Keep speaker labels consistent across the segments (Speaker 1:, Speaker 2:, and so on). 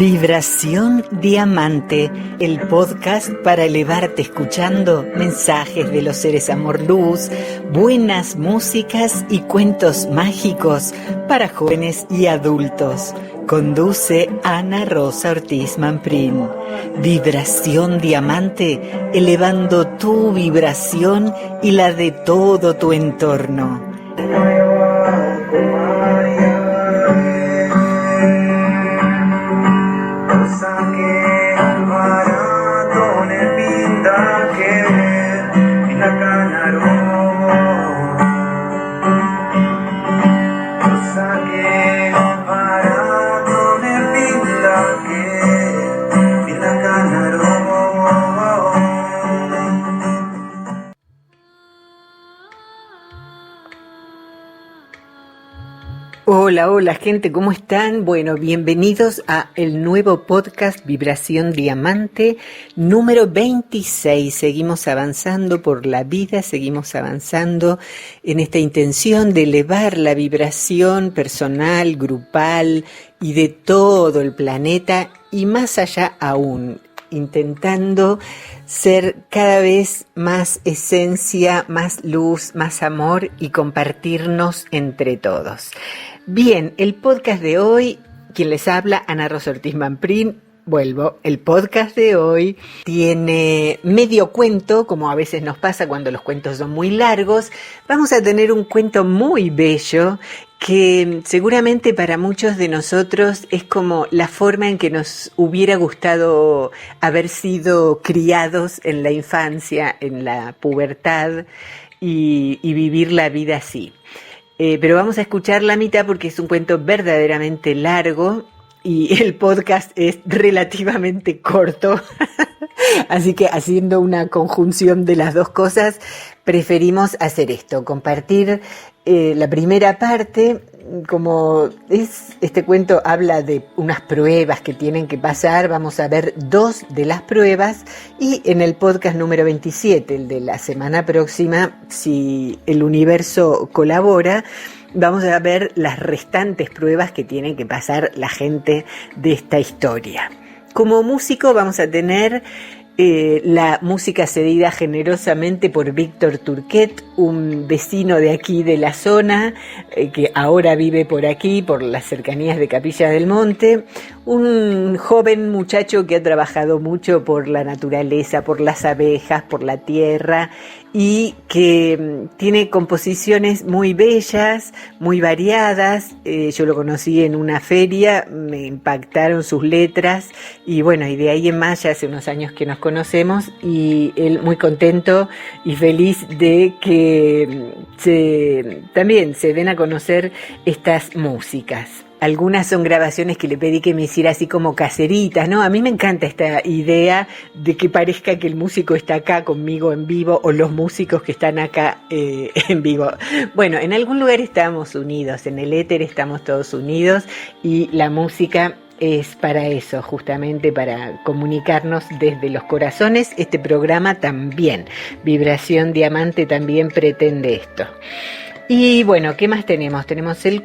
Speaker 1: Vibración Diamante, el podcast para elevarte escuchando mensajes de los seres amor luz, buenas músicas y cuentos mágicos para jóvenes y adultos. Conduce Ana Rosa Ortiz Manprín. Vibración Diamante, elevando tu vibración y la de todo tu entorno. Hola gente, ¿cómo están? Bueno, bienvenidos a el nuevo podcast Vibración Diamante número 26. Seguimos avanzando por la vida, seguimos avanzando en esta intención de elevar la vibración personal, grupal y de todo el planeta y más allá aún, intentando ser cada vez más esencia, más luz, más amor y compartirnos entre todos. Bien, el podcast de hoy, quien les habla, Ana Rosa Ortiz Manprín. Vuelvo, el podcast de hoy tiene medio cuento, como a veces nos pasa cuando los cuentos son muy largos. Vamos a tener un cuento muy bello que seguramente para muchos de nosotros es como la forma en que nos hubiera gustado haber sido criados en la infancia, en la pubertad y vivir la vida así. Pero vamos a escuchar la mitad porque es un cuento verdaderamente largo y el podcast es relativamente corto. Así que haciendo una conjunción de las dos cosas, preferimos hacer esto, compartir la primera parte. Como este cuento habla de unas pruebas que tienen que pasar, vamos a ver 2 de las pruebas y en el podcast número 27, el de la semana próxima, si el universo colabora, vamos a ver las restantes pruebas que tienen que pasar la gente de esta historia. Como músico vamos a tener la música cedida generosamente por Víctor Turquet, un vecino de aquí de la zona, que ahora vive por aquí, por las cercanías de Capilla del Monte, un joven muchacho que ha trabajado mucho por la naturaleza, por las abejas, por la tierra, y que tiene composiciones muy bellas, muy variadas. Yo lo conocí en una feria, me impactaron sus letras y bueno, y de ahí en más ya hace unos años que nos conocemos y él muy contento y feliz de que también se den a conocer estas músicas. Algunas son grabaciones que le pedí que me hiciera así como caseritas, ¿no? A mí me encanta esta idea de que parezca que el músico está acá conmigo en vivo o los músicos que están acá en vivo. Bueno, en algún lugar estamos unidos, en el éter estamos todos unidos y la música es para eso, justamente para comunicarnos desde los corazones. Este programa también, Vibración Diamante también pretende esto. Y bueno, ¿qué más tenemos? Tenemos el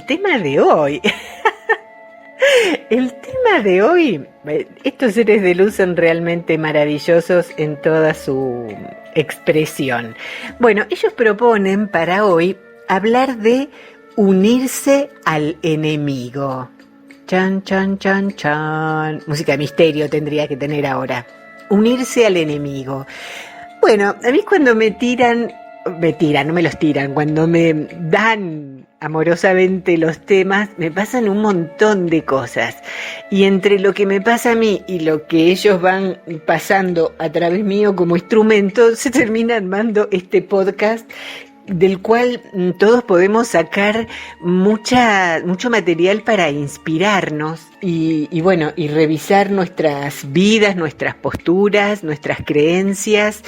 Speaker 1: tema de hoy. El tema de hoy, estos seres de luz son realmente maravillosos en toda su expresión. Bueno, ellos proponen para hoy hablar de unirse al enemigo. Chan, chan, chan, chan. Música de misterio tendría que tener ahora. Unirse al enemigo. Bueno, a mí cuando me tiran, no me los tiran, cuando me dan amorosamente los temas, me pasan un montón de cosas. Y entre lo que me pasa a mí y lo que ellos van pasando a través mío como instrumento, se termina armando este podcast del cual todos podemos sacar mucho material para inspirarnos y bueno, y revisar nuestras vidas, nuestras posturas, nuestras creencias,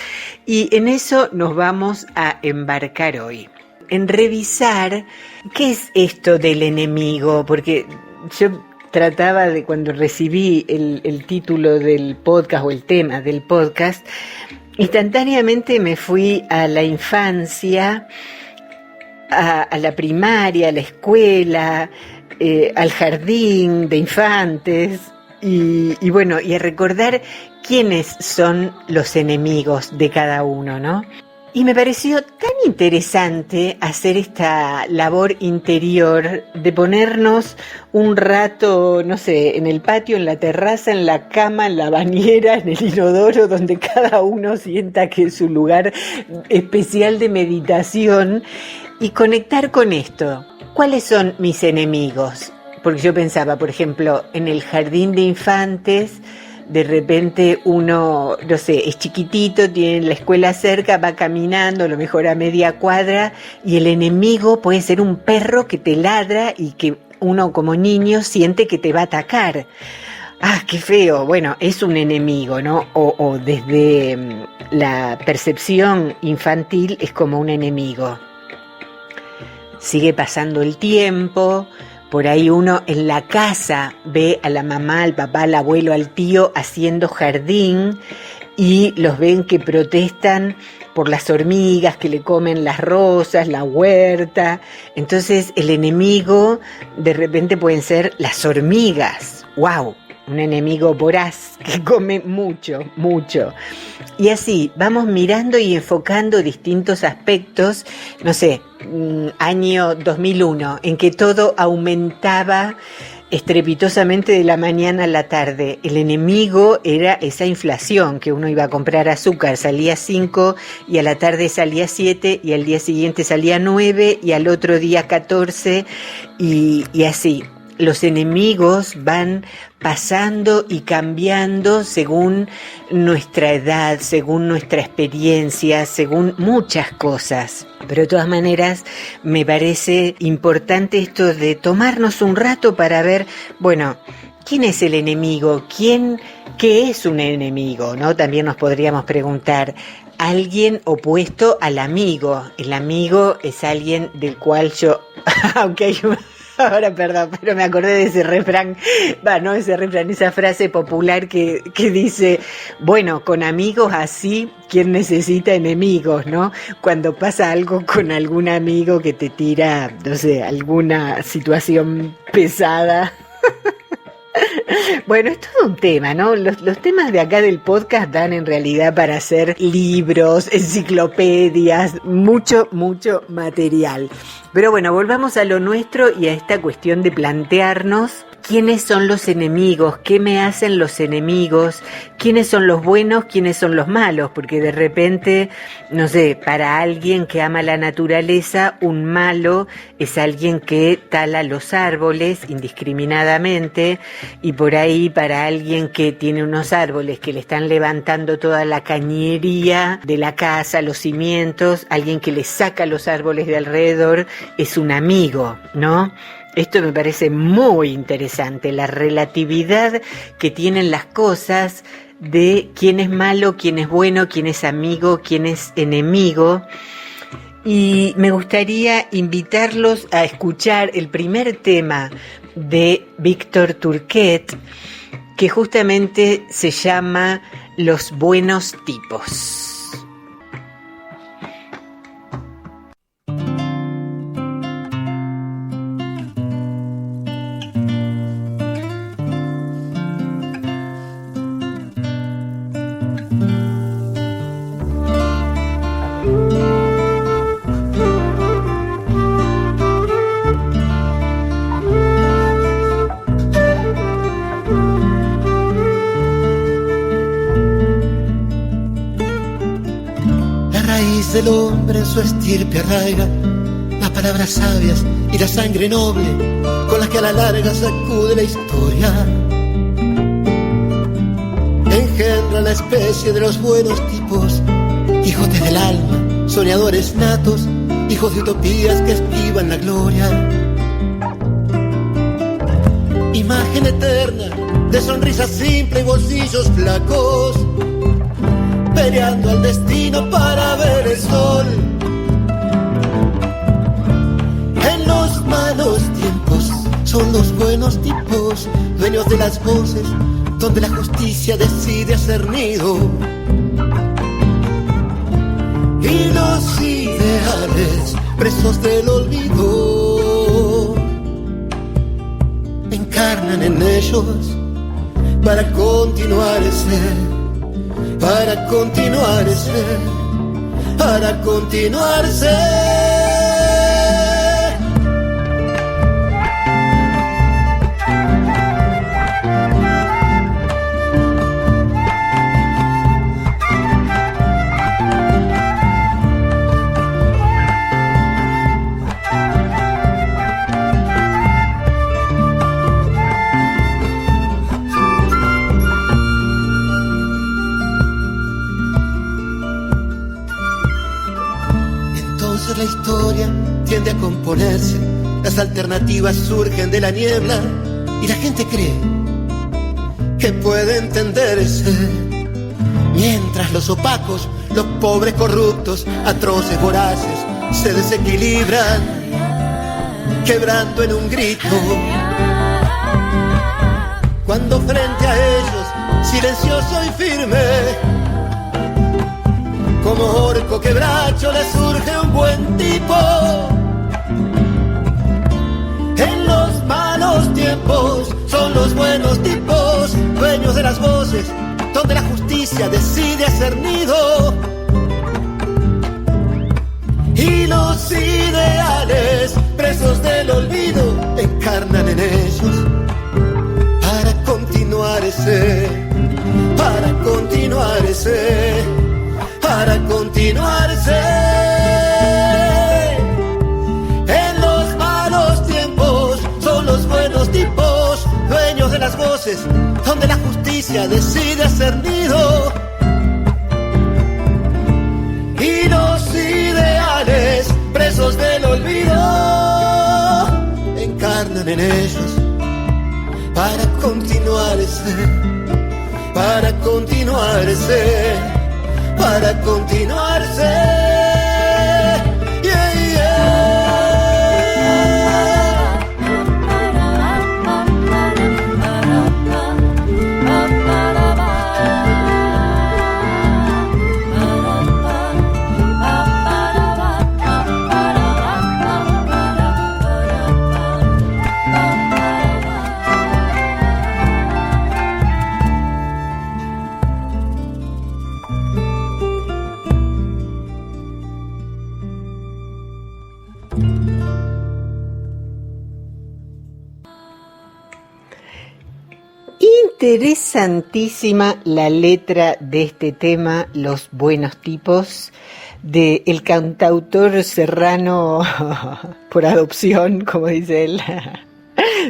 Speaker 1: y en eso nos vamos a embarcar hoy, en revisar qué es esto del enemigo, porque yo trataba de, cuando recibí el título del podcast o el tema del podcast, instantáneamente me fui a la infancia, a la primaria, a la escuela, al jardín de infantes y bueno, y a recordar quiénes son los enemigos de cada uno, ¿no? Y me pareció tan interesante hacer esta labor interior de ponernos un rato, no sé, en el patio, en la terraza, en la cama, en la bañera, en el inodoro, donde cada uno sienta que es su lugar especial de meditación y conectar con esto. ¿Cuáles son mis enemigos? Porque yo pensaba, por ejemplo, en el jardín de infantes, de repente uno, no sé, es chiquitito, tiene la escuela cerca, va caminando, a lo mejor a media cuadra, y el enemigo puede ser un perro que te ladra y que uno como niño siente que te va a atacar. ¡Ah, qué feo! Bueno, es un enemigo, ¿no? O desde la percepción infantil es como un enemigo. Sigue pasando el tiempo. Por ahí uno en la casa ve a la mamá, al papá, al abuelo, al tío haciendo jardín y los ven que protestan por las hormigas que le comen las rosas, la huerta. Entonces el enemigo de repente pueden ser las hormigas. ¡Wow! Un enemigo voraz que come mucho, mucho. Y así vamos mirando y enfocando distintos aspectos, no sé, año 2001, en que todo aumentaba estrepitosamente de la mañana a la tarde. El enemigo era esa inflación, que uno iba a comprar azúcar, salía 5 y a la tarde salía 7 y al día siguiente salía 9 y al otro día 14 y así. Los enemigos van pasando y cambiando según nuestra edad, según nuestra experiencia, según muchas cosas. Pero de todas maneras me parece importante esto de tomarnos un rato para ver, bueno, ¿quién es el enemigo? ¿Qué es un enemigo? ¿No? También nos podríamos preguntar. Alguien opuesto al amigo. El amigo es alguien del cual yo, aunque hay ahora, perdón, pero me acordé de ese refrán, esa frase popular que dice, bueno, con amigos así, ¿quién necesita enemigos, no? Cuando pasa algo con algún amigo que te tira, no sé, alguna situación pesada. Bueno, es todo un tema, ¿no? Los temas de acá del podcast dan en realidad para hacer libros, enciclopedias, mucho material. Pero bueno, volvamos a lo nuestro y a esta cuestión de plantearnos quiénes son los enemigos, qué me hacen los enemigos, quiénes son los buenos, quiénes son los malos, porque de repente, no sé, para alguien que ama la naturaleza, un malo es alguien que tala los árboles indiscriminadamente, y por ahí para alguien que tiene unos árboles que le están levantando toda la cañería de la casa, los cimientos, alguien que le saca los árboles de alrededor es un amigo, ¿no? Esto me parece muy interesante, la relatividad que tienen las cosas de quién es malo, quién es bueno, quién es amigo, quién es enemigo. Y me gustaría invitarlos a escuchar el primer tema de Víctor Turquet, que justamente se llama Los buenos tipos.
Speaker 2: Del hombre en su estirpe arraiga las palabras sabias y la sangre noble con las que a la larga sacude la historia. Engendra la especie de los buenos tipos, hijos desde el alma, soñadores natos, hijos de utopías que esquivan la gloria. Imagen eterna de sonrisa simple y bolsillos flacos, peleando al destino para ver el sol. En los malos tiempos son los buenos tipos, dueños de las voces donde la justicia decide hacer nido. Y los ideales presos del olvido. encarnan en ellos para continuar ese, para continuar ese, para continuarse. La historia tiende a componerse, las alternativas surgen de la niebla y la gente cree que puede entenderse, mientras los opacos, los pobres corruptos, atroces voraces, se desequilibran, quebrando en un grito. Cuando frente a ellos, silencioso y firme, como orco quebracho, le surge un buen tipo. En los malos tiempos son los buenos tipos, dueños de las voces, donde la justicia decide hacer nido. Y los ideales, presos del olvido, encarnan en ellos para continuar ese, para continuar ese, para continuarse. En los malos tiempos son los buenos tipos, dueños de las voces, donde la justicia decide hacer nido. Y los ideales, presos del olvido, encarnan en ellos para continuarse, para continuarse, para continuarse. Yeah,
Speaker 1: Interesantísima la letra de este tema, Los buenos tipos, de el cantautor serrano por adopción, como dice él,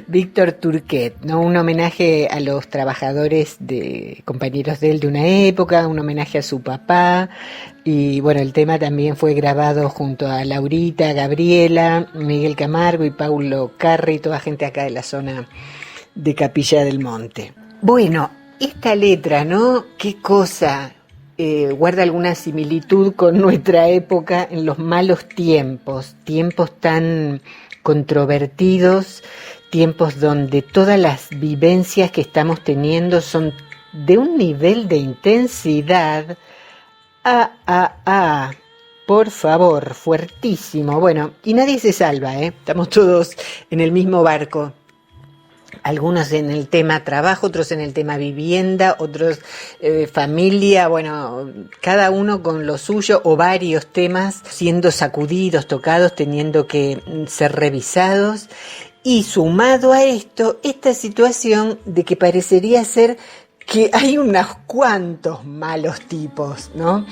Speaker 1: Víctor Turquet, ¿no? Un homenaje a los trabajadores compañeros de él de una época, un homenaje a su papá. Y bueno, el tema también fue grabado junto a Laurita, Gabriela, Miguel Camargo y Paulo Carri, toda gente acá de la zona de Capilla del Monte. Bueno, esta letra, ¿no? Qué cosa, guarda alguna similitud con nuestra época en los malos tiempos, tiempos tan controvertidos, tiempos donde todas las vivencias que estamos teniendo son de un nivel de intensidad, por favor, fuertísimo. Bueno, y nadie se salva, estamos todos en el mismo barco. Algunos en el tema trabajo, otros en el tema vivienda, otros familia, bueno, cada uno con lo suyo o varios temas siendo sacudidos, tocados, teniendo que ser revisados. Y sumado a esto, esta situación de que parecería ser que hay unos cuantos malos tipos, ¿no?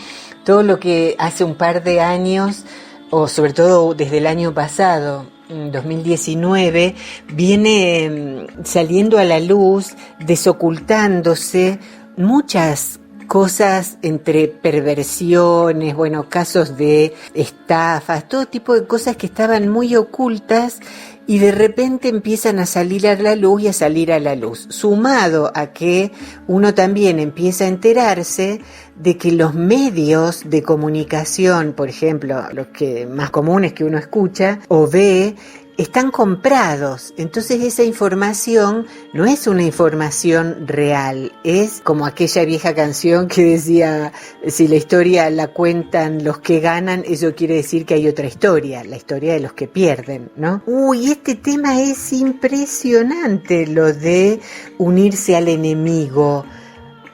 Speaker 1: Todo lo que hace un par de años, o sobre todo desde el año pasado, 2019, viene saliendo a la luz, desocultándose muchas cosas entre perversiones, bueno, casos de estafas, todo tipo de cosas que estaban muy ocultas y de repente empiezan a salir a la luz y a salir a la luz, sumado a que uno también empieza a enterarse de que los medios de comunicación, por ejemplo, los que más comunes que uno escucha o ve, están comprados. Entonces esa información no es una información real, es como aquella vieja canción que decía, si la historia la cuentan los que ganan, eso quiere decir que hay otra historia, la historia de los que pierden, ¿no? Este tema es impresionante, lo de unirse al enemigo,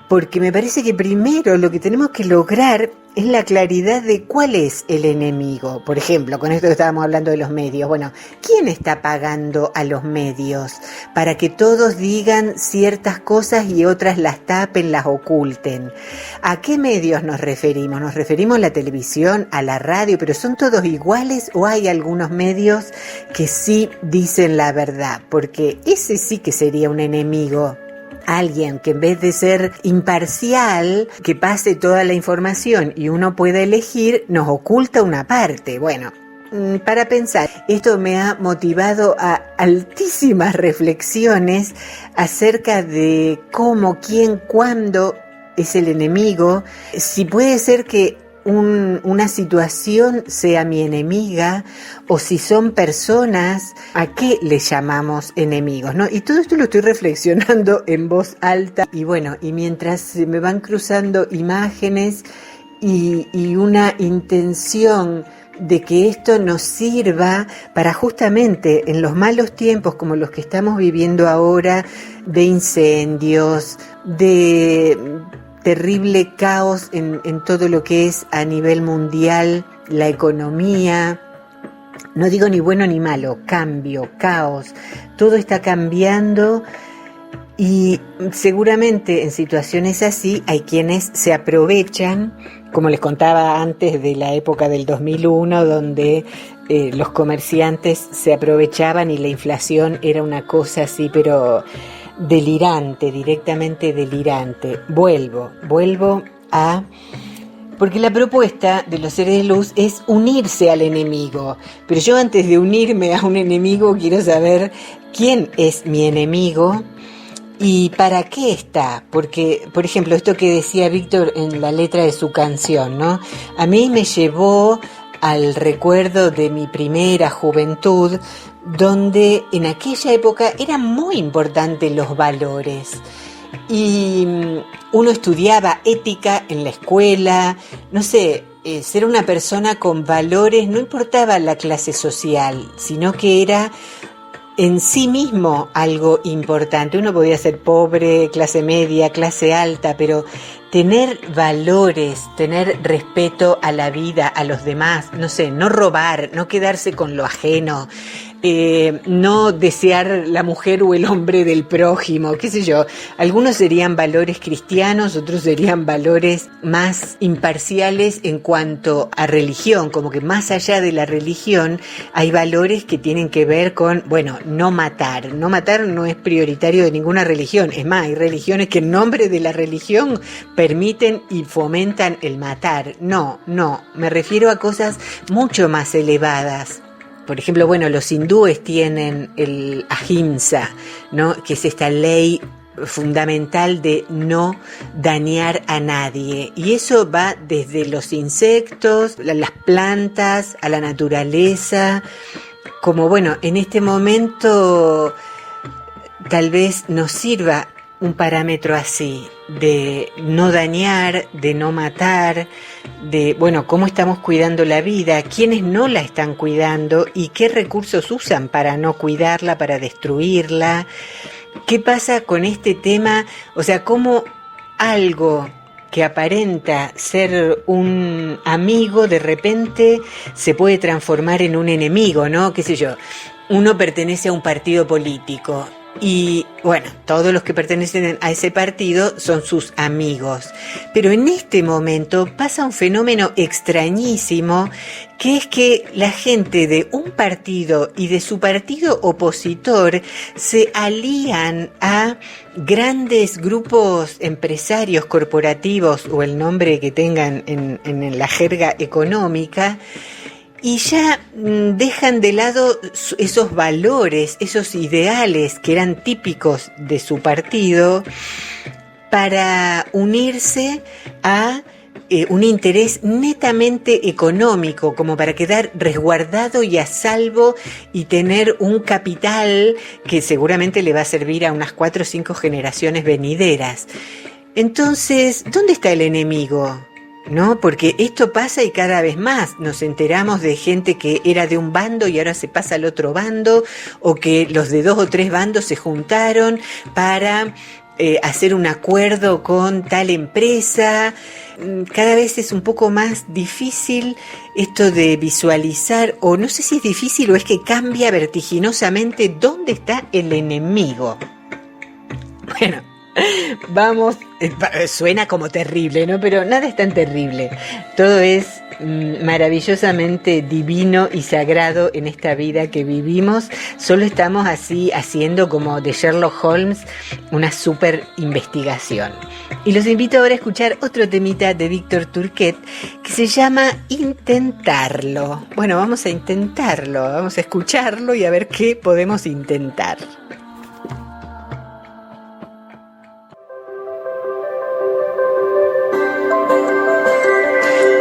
Speaker 1: porque me parece que primero lo que tenemos que lograr es la claridad de cuál es el enemigo. Por ejemplo, con esto que estábamos hablando de los medios. Bueno, ¿quién está pagando a los medios para que todos digan ciertas cosas y otras las tapen, las oculten? ¿A qué medios nos referimos? ¿Nos referimos a la televisión, a la radio? ¿Pero son todos iguales o hay algunos medios que sí dicen la verdad? Porque ese sí que sería un enemigo. Alguien que en vez de ser imparcial, que pase toda la información y uno pueda elegir, nos oculta una parte. Bueno, para pensar, esto me ha motivado a altísimas reflexiones acerca de cómo, quién, cuándo es el enemigo, si puede ser que una situación sea mi enemiga, o si son personas, ¿a qué le llamamos enemigos, no? Y todo esto lo estoy reflexionando en voz alta, y bueno, y mientras se me van cruzando imágenes y una intención de que esto nos sirva para justamente en los malos tiempos como los que estamos viviendo ahora, de incendios, de terrible caos en todo lo que es a nivel mundial, la economía, no digo ni bueno ni malo, cambio, caos, todo está cambiando y seguramente en situaciones así hay quienes se aprovechan, como les contaba antes de la época del 2001, donde los comerciantes se aprovechaban y la inflación era una cosa así, pero delirante, directamente delirante. Vuelvo a... Porque la propuesta de los seres de luz es unirse al enemigo. Pero yo antes de unirme a un enemigo quiero saber quién es mi enemigo y para qué está. Porque, por ejemplo, esto que decía Víctor en la letra de su canción, ¿no? A mí me llevó al recuerdo de mi primera juventud, donde en aquella época eran muy importantes los valores y uno estudiaba ética en la escuela, no sé, ser una persona con valores no importaba la clase social, sino que era en sí mismo algo importante. Uno podía ser pobre, clase media, clase alta, pero tener valores, tener respeto a la vida, a los demás, no sé, no robar, no quedarse con lo ajeno, no desear la mujer o el hombre del prójimo, qué sé yo. Algunos serían valores cristianos, otros serían valores más imparciales en cuanto a religión, como que más allá de la religión hay valores que tienen que ver con, bueno, no matar. No matar no es prioritario de ninguna religión, es más, hay religiones que en nombre de la religión permiten y fomentan el matar. No, me refiero a cosas mucho más elevadas. Por ejemplo, bueno, los hindúes tienen el ahimsa, ¿no? Que es esta ley fundamental de no dañar a nadie. Y eso va desde los insectos, las plantas, a la naturaleza. Como, bueno, en este momento tal vez nos sirva un parámetro así, de no dañar, de no matar, de, bueno, cómo estamos cuidando la vida, quiénes no la están cuidando y qué recursos usan para no cuidarla, para destruirla. ¿Qué pasa con este tema? O sea, cómo algo que aparenta ser un amigo de repente se puede transformar en un enemigo, ¿no? Qué sé yo, uno pertenece a un partido político y, bueno, todos los que pertenecen a ese partido son sus amigos. Pero en este momento pasa un fenómeno extrañísimo, que es que la gente de un partido y de su partido opositor se alían a grandes grupos empresarios corporativos, o el nombre que tengan en la jerga económica, y ya dejan de lado esos valores, esos ideales que eran típicos de su partido para unirse a un interés netamente económico, como para quedar resguardado y a salvo y tener un capital que seguramente le va a servir a unas 4 o 5 generaciones venideras. Entonces, ¿dónde está el enemigo? ¿No? Porque esto pasa y cada vez más nos enteramos de gente que era de un bando y ahora se pasa al otro bando, o que los de 2 o 3 bandos se juntaron para hacer un acuerdo con tal empresa. Cada vez es un poco más difícil esto de visualizar, o no sé si es difícil o es que cambia vertiginosamente dónde está el enemigo. Bueno, vamos, suena como terrible, ¿no? Pero nada es tan terrible. Todo es maravillosamente divino y sagrado en esta vida que vivimos. Solo estamos así haciendo, como de Sherlock Holmes, una super investigación. Y los invito ahora a escuchar otro temita de Víctor Turquet que se llama Intentarlo. Bueno, vamos a intentarlo, vamos a escucharlo y a ver qué podemos intentar.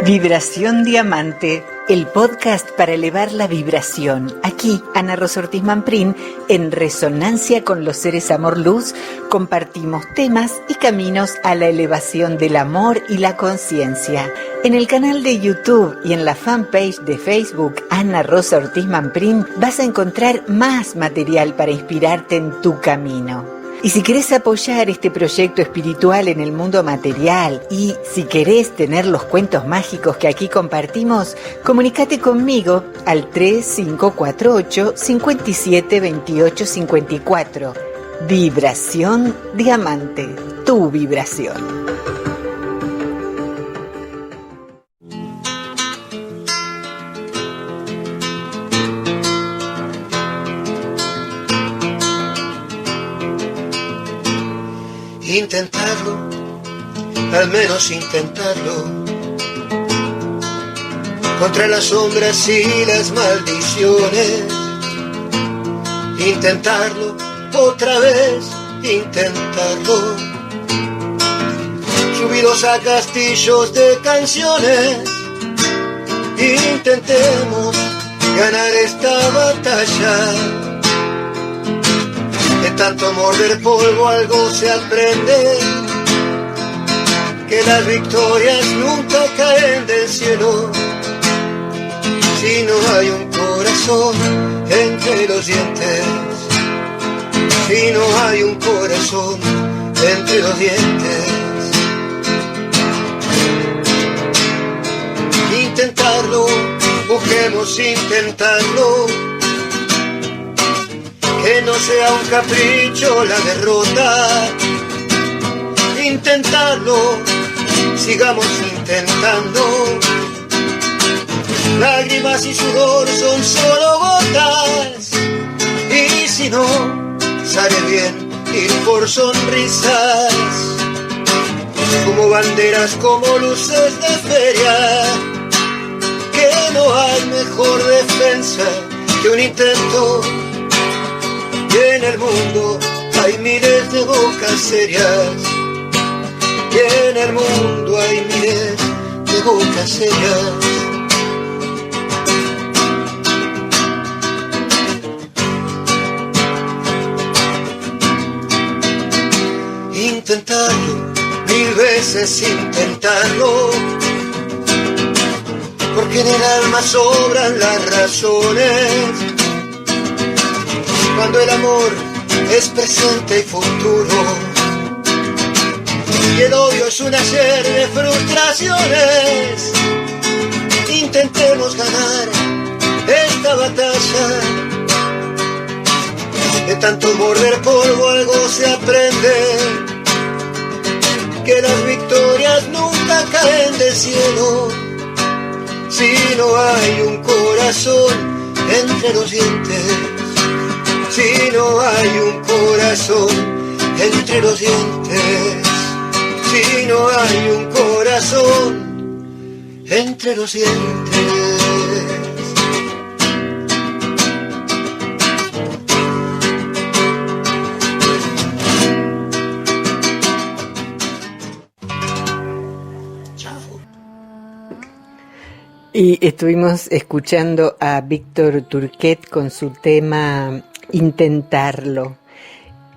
Speaker 1: Vibración Diamante, el podcast para elevar la vibración. Aquí, Ana Rosa Ortiz Mamprín, en resonancia con los seres amor-luz, compartimos temas y caminos a la elevación del amor y la conciencia. En el canal de YouTube y en la fanpage de Facebook, Ana Rosa Ortiz Mamprín, vas a encontrar más material para inspirarte en tu camino. Y si querés apoyar este proyecto espiritual en el mundo material y si querés tener los cuentos mágicos que aquí compartimos, comunícate conmigo al 3548 57 28 54. Vibración Diamante, tu vibración.
Speaker 2: Intentarlo, al menos intentarlo, contra las sombras y las maldiciones. Intentarlo, otra vez, intentarlo, subidos a castillos de canciones. Intentemos ganar esta batalla. De tanto morder polvo algo se aprende, que las victorias nunca caen del cielo. Si no hay un corazón entre los dientes, si no hay un corazón entre los dientes. Intentarlo, busquemos intentarlo, que no sea un capricho la derrota. Intentarlo, sigamos intentando. Lágrimas y sudor son solo gotas, y si no, sale bien ir por sonrisas, como banderas, como luces de feria, que no hay mejor defensa que un intento. Y en el mundo hay miles de bocas serias, y en el mundo hay miles de bocas serias. Intentarlo, 1000 veces intentarlo, porque en el alma sobran las razones. Cuando el amor es presente y futuro, y el odio es un ayer de frustraciones, intentemos ganar esta batalla. De tanto morder polvo algo se aprende, que las victorias nunca caen del cielo. Si no hay un corazón entre los dientes, si no hay un corazón entre los dientes, si no hay un corazón entre los dientes.
Speaker 1: Y estuvimos escuchando a Víctor Turquet con su tema Intentarlo.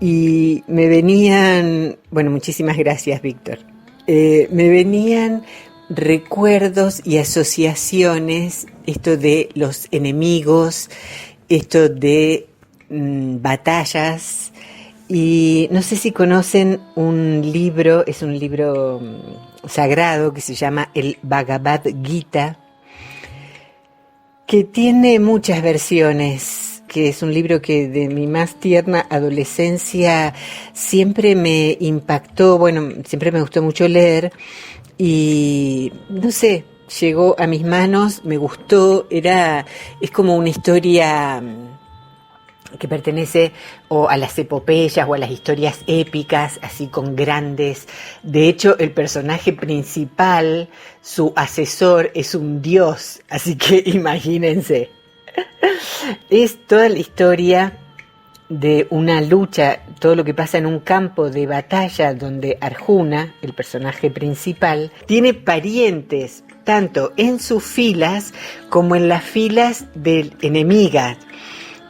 Speaker 1: Y me venían, bueno, muchísimas gracias, Víctor. Me venían recuerdos y asociaciones, esto de los enemigos, esto de batallas. Y no sé si conocen un libro, es un libro sagrado que se llama el Bhagavad Gita, que tiene muchas versiones, que es un libro que de mi más tierna adolescencia siempre me impactó, bueno, siempre me gustó mucho leer y no sé, llegó a mis manos, me gustó, es como una historia que pertenece o a las epopeyas o a las historias épicas, así con grandes. De hecho, el personaje principal, su asesor, es un dios, así que imagínense. Es toda la historia de una lucha, todo lo que pasa en un campo de batalla donde Arjuna, el personaje principal, tiene parientes tanto en sus filas como en las filas del enemiga.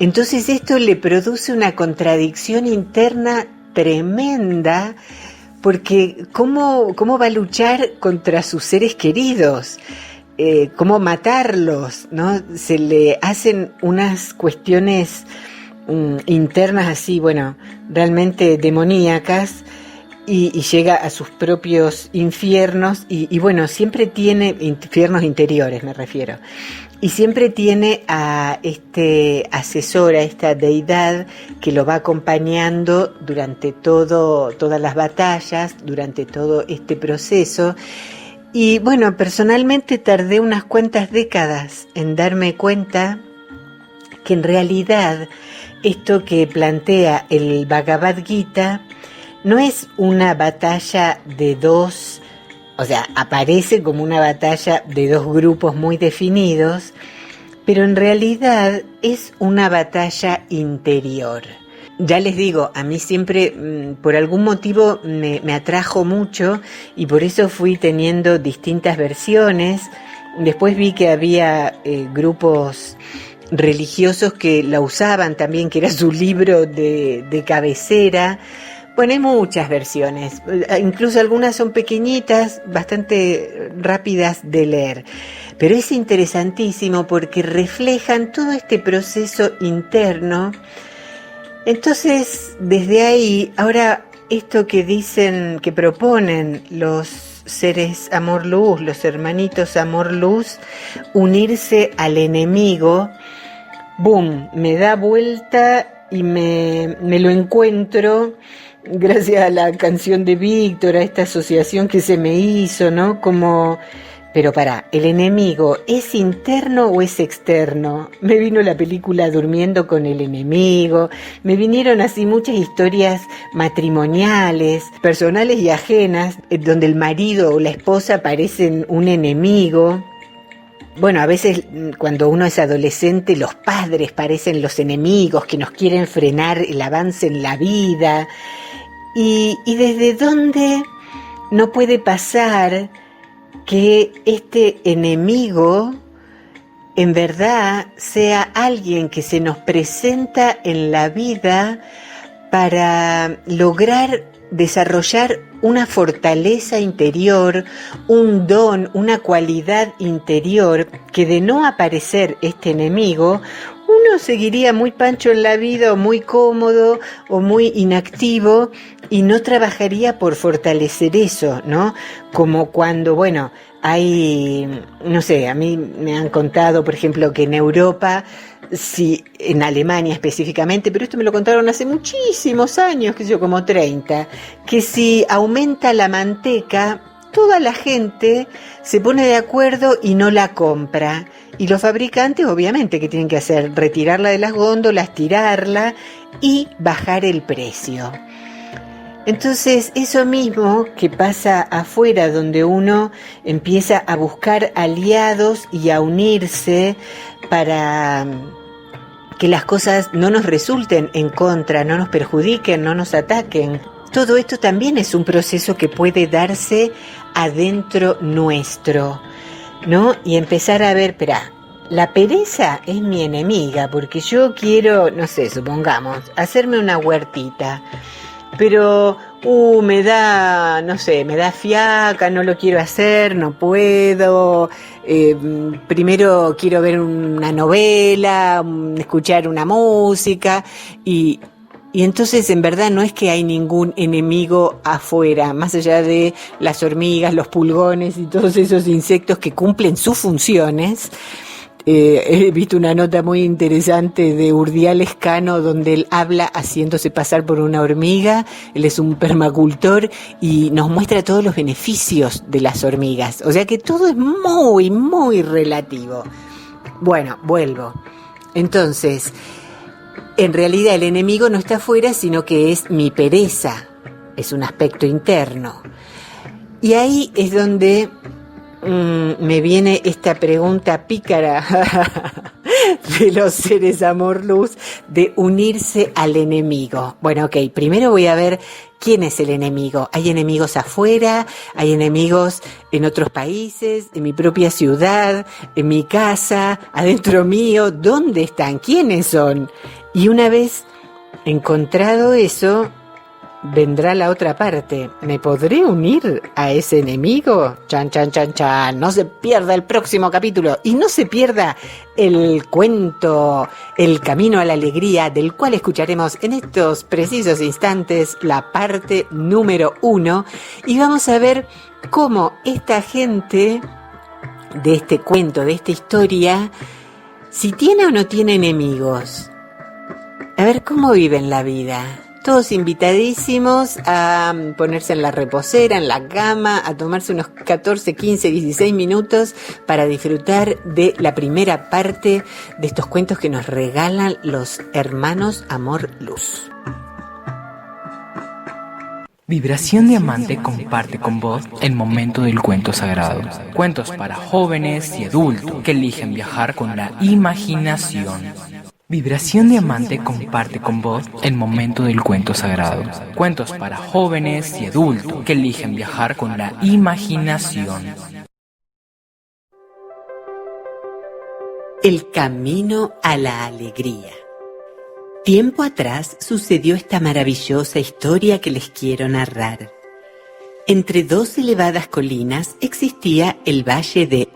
Speaker 1: Entonces esto le produce una contradicción interna tremenda, porque ¿cómo va a luchar contra sus seres queridos? ¿Cómo matarlos? ¿No? Se le hacen unas cuestiones internas así, bueno, realmente demoníacas, y llega a sus propios infiernos, y bueno, siempre tiene infiernos interiores, me refiero. Y siempre tiene a este asesor, a esta deidad que lo va acompañando durante todas las batallas, durante todo este proceso. Y bueno, personalmente tardé unas cuantas décadas en darme cuenta que en realidad esto que plantea el Bhagavad Gita no es una batalla de dos, o sea, aparece como una batalla de dos grupos muy definidos, pero en realidad es una batalla interior. Ya les digo, a mí siempre, por algún motivo, me atrajo mucho y por eso fui teniendo distintas versiones. Después vi que había grupos religiosos que la usaban también, que era su libro de cabecera. Bueno, hay muchas versiones, incluso algunas son pequeñitas, bastante rápidas de leer, pero es interesantísimo porque reflejan todo este proceso interno. Entonces, desde ahí, ahora esto que dicen, que proponen los seres amor-luz, los hermanitos amor-luz, unirse al enemigo, ¡boom!, me da vuelta y me lo encuentro. Gracias a la canción de Víctor, a esta asociación que se me hizo, ¿no? Como, pero ¿el enemigo es interno o es externo? Me vino la película Durmiendo con el enemigo, me vinieron así muchas historias matrimoniales, personales y ajenas, donde el marido o la esposa parecen un enemigo. Bueno, a veces cuando uno es adolescente, los padres parecen los enemigos que nos quieren frenar el avance en la vida. ¿Y desde dónde no puede pasar que este enemigo en verdad sea alguien que se nos presenta en la vida para lograr desarrollar una fortaleza interior, un don, una cualidad interior, que de no aparecer este enemigo, uno seguiría muy pancho en la vida, o muy cómodo, o muy inactivo, y no trabajaría por fortalecer eso, ¿no? Como cuando, bueno, hay, no sé, a mí me han contado, por ejemplo, que en Europa, sí, en Alemania específicamente, pero esto me lo contaron hace muchísimos años, que yo como 30, que si aumenta la manteca, toda la gente se pone de acuerdo y no la compra. Y los fabricantes, obviamente, ¿qué tienen que hacer? Retirarla de las góndolas, tirarla y bajar el precio. Entonces, eso mismo que pasa afuera, donde uno empieza a buscar aliados y a unirse para que las cosas no nos resulten en contra, no nos perjudiquen, no nos ataquen. Todo esto también es un proceso que puede darse adentro nuestro. ¿no? Y empezar a ver, espera, la pereza es mi enemiga, porque yo quiero, no sé, supongamos, hacerme una huertita, pero me da, no sé, me da fiaca, no lo quiero hacer, no puedo, primero quiero ver una novela, escuchar una música, y entonces en verdad no es que hay ningún enemigo afuera, más allá de las hormigas, los pulgones y todos esos insectos que cumplen sus funciones. He visto una nota muy interesante de Urdiales Cano donde él habla haciéndose pasar por una hormiga. Él es un permacultor y nos muestra todos los beneficios de las hormigas. O sea que todo es muy, muy relativo. Bueno, vuelvo. Entonces, en realidad el enemigo no está afuera, sino que es mi pereza. Es un aspecto interno. Y ahí es donde me viene esta pregunta pícara de los seres amor-luz de unirse al enemigo. Bueno, ok, primero voy a ver quién es el enemigo. ¿Hay enemigos afuera? ¿Hay enemigos en otros países? ¿En mi propia ciudad? ¿En mi casa? ¿Adentro mío? ¿Dónde están? ¿Quiénes son? Y una vez encontrado eso, vendrá la otra parte. ¿Me podré unir a ese enemigo? Chan, chan, chan, chan. No se pierda el próximo capítulo y no se pierda el cuento El Camino a la Alegría, del cual escucharemos en estos precisos instantes la parte número 1 y vamos a ver cómo esta gente de este cuento, de esta historia, si tiene o no tiene enemigos. A ver cómo viven la vida. Todos invitadísimos a ponerse en la reposera, en la cama, a tomarse unos 14, 15, 16 minutos para disfrutar de la primera parte de estos cuentos que nos regalan los hermanos Amor Luz.
Speaker 3: Vibración Diamante comparte con vos el momento del cuento sagrado. Cuentos para jóvenes y adultos que eligen viajar con la imaginación. Vibración Diamante comparte con vos el momento del cuento sagrado. Cuentos para jóvenes y adultos que eligen viajar con la imaginación.
Speaker 1: El camino a la alegría. Tiempo atrás sucedió esta maravillosa historia que les quiero narrar. Entre dos elevadas colinas existía el valle de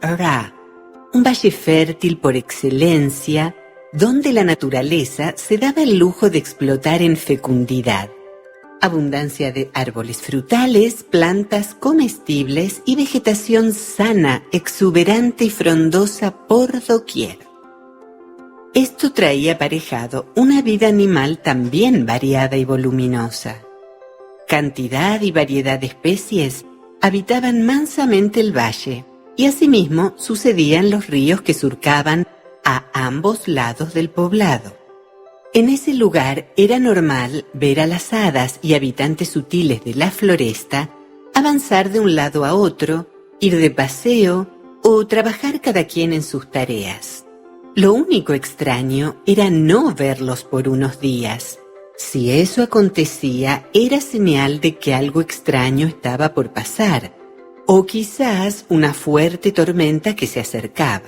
Speaker 1: Ra, un valle fértil por excelencia, donde la naturaleza se daba el lujo de explotar en fecundidad. Abundancia de árboles frutales, plantas comestibles y vegetación sana, exuberante y frondosa por doquier. Esto traía aparejado una vida animal también variada y voluminosa. Cantidad y variedad de especies habitaban mansamente el valle, y asimismo sucedían los ríos que surcaban a ambos lados del poblado. En ese lugar era normal ver a las hadas y habitantes sutiles de la floresta avanzar de un lado a otro, ir de paseo o trabajar cada quien en sus tareas. Lo único extraño era no verlos por unos días. Si eso acontecía, era señal de que algo extraño estaba por pasar, o quizás una fuerte tormenta que se acercaba.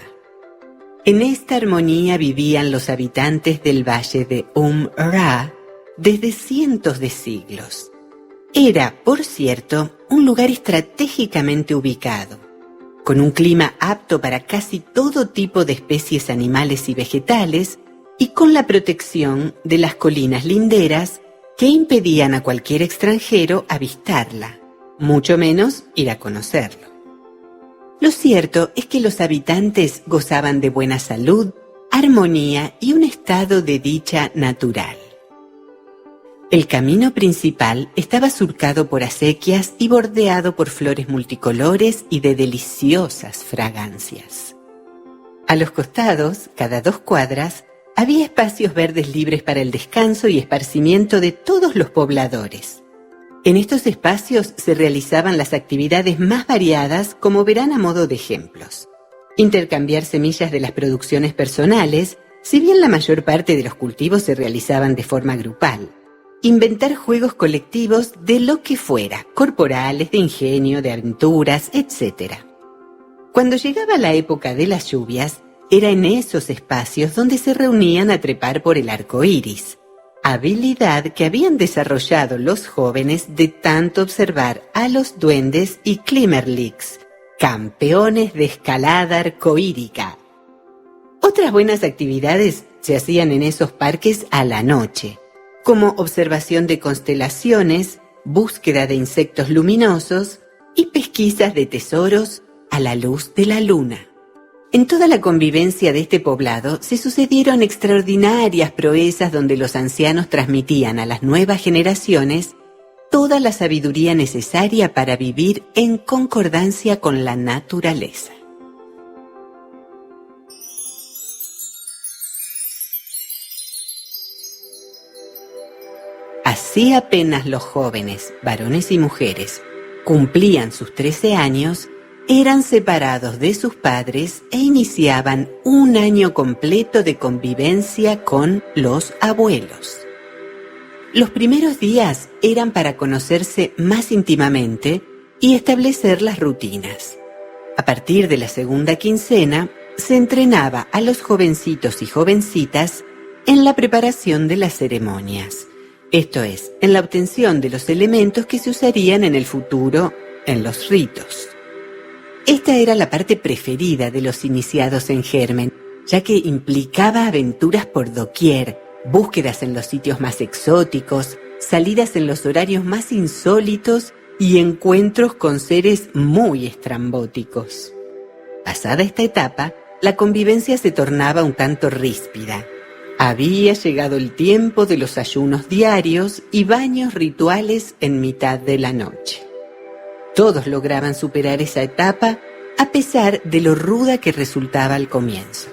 Speaker 1: En esta armonía vivían los habitantes del valle de Ra desde cientos de siglos. Era, por cierto, un lugar estratégicamente ubicado, con un clima apto para casi todo tipo de especies animales y vegetales y con la protección de las colinas linderas que impedían a cualquier extranjero avistarla, mucho menos ir a conocerlo. Lo cierto es que los habitantes gozaban de buena salud, armonía y un estado de dicha natural. El camino principal estaba surcado por acequias y bordeado por flores multicolores y de deliciosas fragancias. A los costados, cada 2 cuadras, había espacios verdes libres para el descanso y esparcimiento de todos los pobladores. En estos espacios se realizaban las actividades más variadas, como verán a modo de ejemplos. Intercambiar semillas de las producciones personales, si bien la mayor parte de los cultivos se realizaban de forma grupal. Inventar juegos colectivos de lo que fuera, corporales, de ingenio, de aventuras, etc. Cuando llegaba la época de las lluvias, era en esos espacios donde se reunían a trepar por el arco iris, habilidad que habían desarrollado los jóvenes de tanto observar a los duendes y Klimmerlicks, campeones de escalada arcoírica. Otras buenas actividades se hacían en esos parques a la noche, como observación de constelaciones, búsqueda de insectos luminosos y pesquisas de tesoros a la luz de la luna. En toda la convivencia de este poblado se sucedieron extraordinarias proezas donde los ancianos transmitían a las nuevas generaciones toda la sabiduría necesaria para vivir en concordancia con la naturaleza. Así apenas los jóvenes, varones y mujeres, cumplían sus 13 años, eran separados de sus padres e iniciaban un año completo de convivencia con los abuelos. Los primeros días eran para conocerse más íntimamente y establecer las rutinas. A partir de la segunda quincena, se entrenaba a los jovencitos y jovencitas en la preparación de las ceremonias, esto es, en la obtención de los elementos que se usarían en el futuro en los ritos. Esta era la parte preferida de los iniciados en Germen, ya que implicaba aventuras por doquier, búsquedas en los sitios más exóticos, salidas en los horarios más insólitos y encuentros con seres muy estrambóticos. Pasada esta etapa, la convivencia se tornaba un tanto ríspida. Había llegado el tiempo de los ayunos diarios y baños rituales en mitad de la noche. Todos lograban superar esa etapa a pesar de lo ruda que resultaba al comienzo.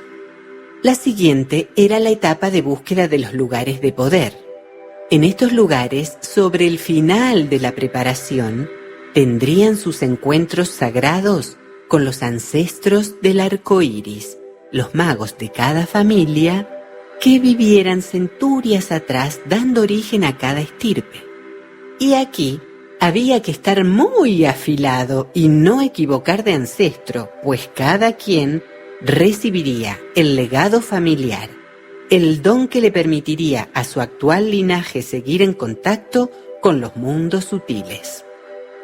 Speaker 1: La siguiente era la etapa de búsqueda de los lugares de poder. En estos lugares, sobre el final de la preparación, tendrían sus encuentros sagrados con los ancestros del arco iris, los magos de cada familia que vivieran centurias atrás dando origen a cada estirpe. Y aquí había que estar muy afilado y no equivocar de ancestro, pues cada quien recibiría el legado familiar, el don que le permitiría a su actual linaje seguir en contacto con los mundos sutiles.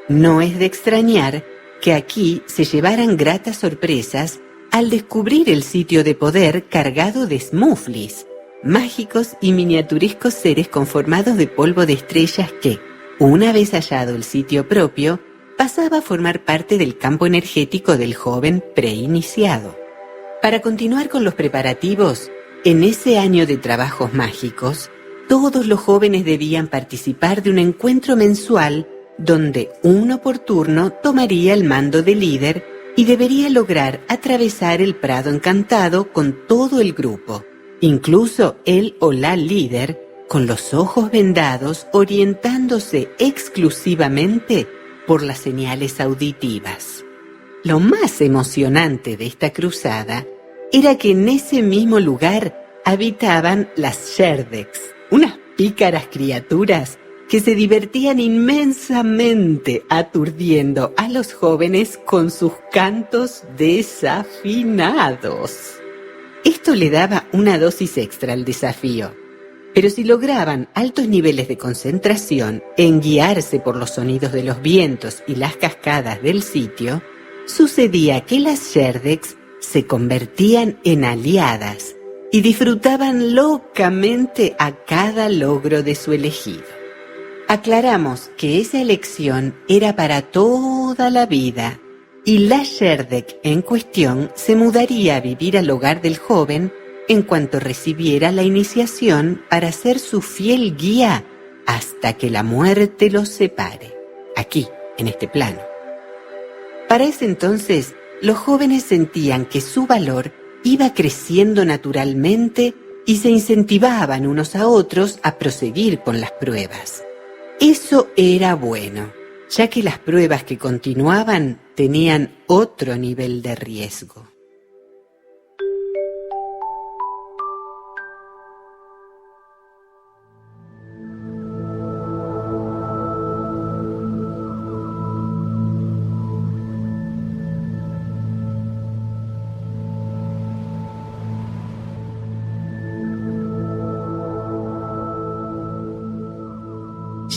Speaker 1: No es de extrañar que aquí se llevaran gratas sorpresas al descubrir el sitio de poder cargado de smuflis, mágicos y miniaturescos seres conformados de polvo de estrellas que, una vez hallado el sitio propio, pasaba a formar parte del campo energético del joven preiniciado. Para continuar con los preparativos, en ese año de trabajos mágicos, todos los jóvenes debían participar de un encuentro mensual donde uno por turno tomaría el mando de líder y debería lograr atravesar el prado encantado con todo el grupo, incluso él o la líder, con los ojos vendados, orientándose exclusivamente por las señales auditivas. Lo más emocionante de esta cruzada era que en ese mismo lugar habitaban las Sherdeks, unas pícaras criaturas que se divertían inmensamente aturdiendo a los jóvenes con sus cantos desafinados. Esto le daba una dosis extra al desafío. Pero si lograban altos niveles de concentración en guiarse por los sonidos de los vientos y las cascadas del sitio, sucedía que las Sherdeks se convertían en aliadas y disfrutaban locamente a cada logro de su elegido. Aclaramos que esa elección era para toda la vida y la Sherdek en cuestión se mudaría a vivir al hogar del joven en cuanto recibiera la iniciación para ser su fiel guía hasta que la muerte los separe, aquí, en este plano. Para ese entonces, los jóvenes sentían que su valor iba creciendo naturalmente y se incentivaban unos a otros a proseguir con las pruebas. Eso era bueno, ya que las pruebas que continuaban tenían otro nivel de riesgo.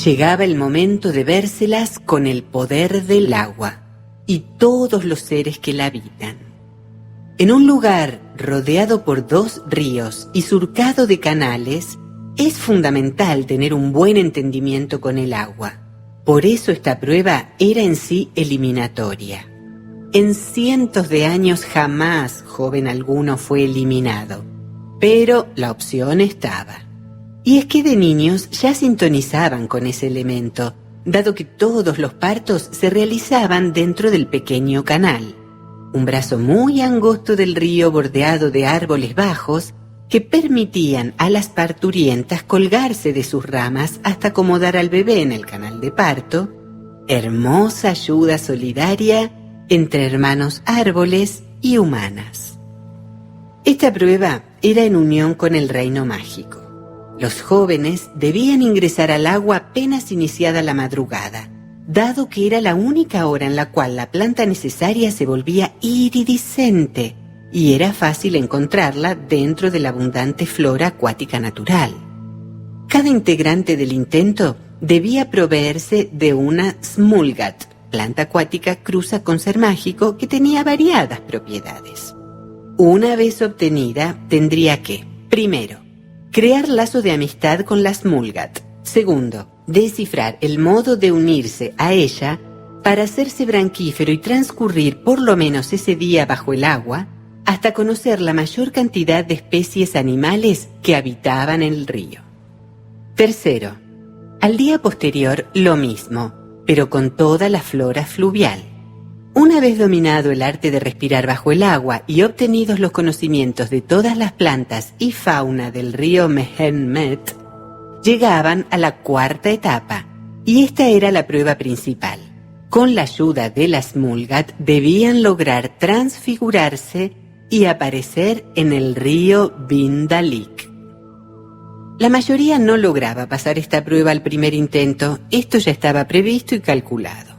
Speaker 1: Llegaba el momento de vérselas con el poder del agua y todos los seres que la habitan. En un lugar rodeado por 2 ríos y surcado de canales, es fundamental tener un buen entendimiento con el agua. Por eso esta prueba era en sí eliminatoria. En cientos de años jamás joven alguno fue eliminado, pero la opción estaba. Y es que de niños ya sintonizaban con ese elemento, dado que todos los partos se realizaban dentro del pequeño canal, un brazo muy angosto del río bordeado de árboles bajos que permitían a las parturientas colgarse de sus ramas hasta acomodar al bebé en el canal de parto. Hermosa ayuda solidaria entre hermanos árboles y humanas. Esta prueba era en unión con el reino mágico. Los jóvenes debían ingresar al agua apenas iniciada la madrugada, dado que era la única hora en la cual la planta necesaria se volvía iridiscente y era fácil encontrarla dentro de la abundante flora acuática natural. Cada integrante del intento debía proveerse de una smulgat, planta acuática cruza con ser mágico que tenía variadas propiedades. Una vez obtenida, tendría que, primero, crear lazo de amistad con la smulgat. Segundo, descifrar el modo de unirse a ella para hacerse branquífero y transcurrir por lo menos ese día bajo el agua hasta conocer la mayor cantidad de especies animales que habitaban en el río. Tercero, al día posterior lo mismo, pero con toda la flora fluvial. Una vez dominado el arte de respirar bajo el agua y obtenidos los conocimientos de todas las plantas y fauna del río Mehenmet, llegaban a la 4ª etapa, y esta era la prueba principal. Con la ayuda de la smulgat debían lograr transfigurarse y aparecer en el río Vindalik. La mayoría no lograba pasar esta prueba al primer intento, esto ya estaba previsto y calculado.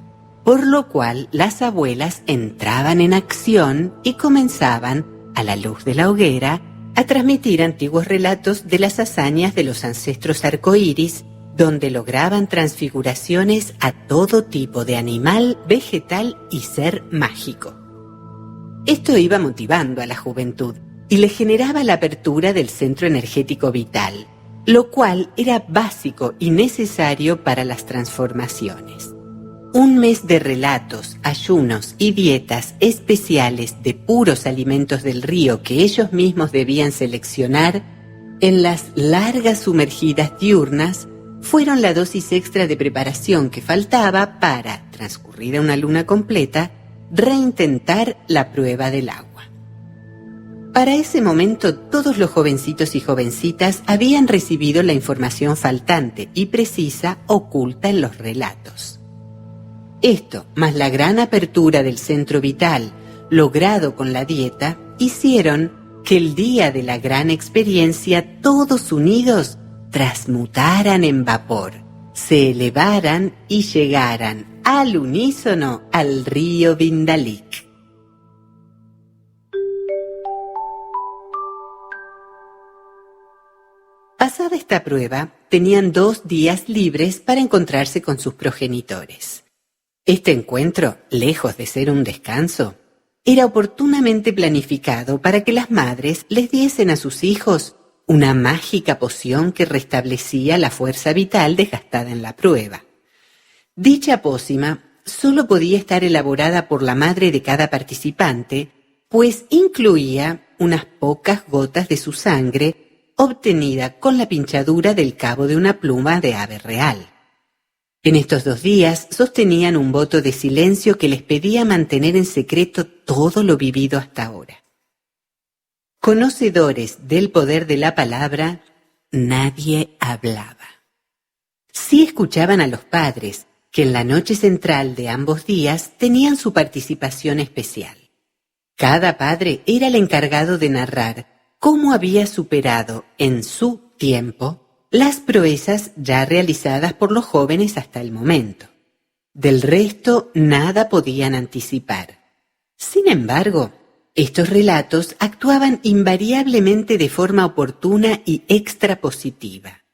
Speaker 1: Por lo cual las abuelas entraban en acción y comenzaban, a la luz de la hoguera, a transmitir antiguos relatos de las hazañas de los ancestros arcoíris, donde lograban transfiguraciones a todo tipo de animal, vegetal y ser mágico. Esto iba motivando a la juventud y le generaba la apertura del centro energético vital, lo cual era básico y necesario para las transformaciones. Un mes de relatos, ayunos y dietas especiales de puros alimentos del río que ellos mismos debían seleccionar en las largas sumergidas diurnas fueron la dosis extra de preparación que faltaba para, transcurrida una luna completa, reintentar la prueba del agua. Para ese momento todos los jovencitos y jovencitas habían recibido la información faltante y precisa oculta en los relatos. Esto, más la gran apertura del centro vital, logrado con la dieta, hicieron que el día de la gran experiencia todos unidos transmutaran en vapor, se elevaran y llegaran al unísono al río Vindalik. Pasada esta prueba, tenían 2 días libres para encontrarse con sus progenitores. Este encuentro, lejos de ser un descanso, era oportunamente planificado para que las madres les diesen a sus hijos una mágica poción que restablecía la fuerza vital desgastada en la prueba. Dicha pócima solo podía estar elaborada por la madre de cada participante, pues incluía unas pocas gotas de su sangre obtenida con la pinchadura del cabo de una pluma de ave real. En estos 2 días sostenían un voto de silencio que les pedía mantener en secreto todo lo vivido hasta ahora. Conocedores del poder de la palabra, nadie hablaba. Sí escuchaban a los padres, que en la noche central de ambos días tenían su participación especial. Cada padre era el encargado de narrar cómo había superado en su tiempo las proezas ya realizadas por los jóvenes hasta el momento. Del resto nada podían anticipar. Sin embargo, estos relatos actuaban invariablemente de forma oportuna y extrapositiva.